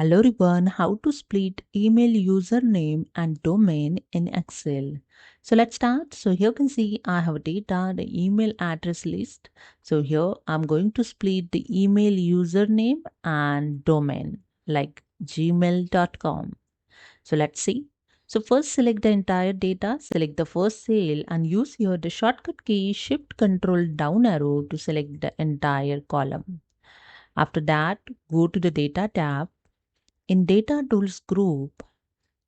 Hello everyone, how to split email username and domain in Excel. So let's start. So here you can see I have data, the email address list. So here I'm going to split the email username and domain like gmail.com. So let's see. So first select the entire data, select the first cell and use here the shortcut key Shift Control down arrow to select the entire column. After that, go to the data tab. In Data Tools group,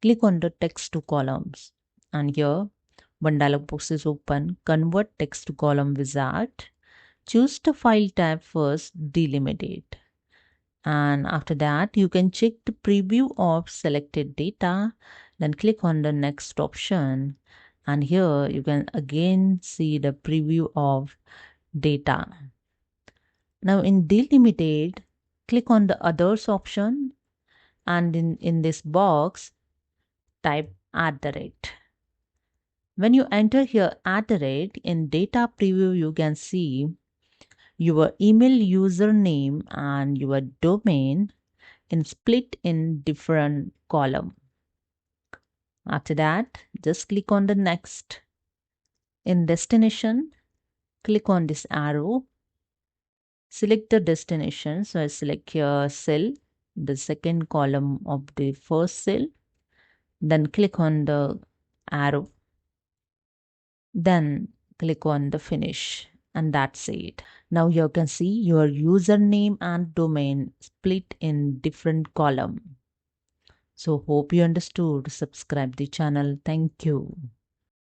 click on the text to columns. And here, one dialog box is open. Convert text to column wizard. Choose the file tab first, delimit it. And after that, you can check the preview of selected data. Then click on the next option. And here you can again see the preview of data. Now in delimited, click on the others option. And in this box, type @. When you enter here @ in data preview, you can see your email username and your domain in split in different column. After that, just click on the next. In destination, click on this arrow. Select the destination. So I select here cell, the second column of the first cell. Then click on the arrow. Then click on the finish and that's it. Now you can see your username and domain split in different column. So hope you understood. Subscribe the channel. Thank you.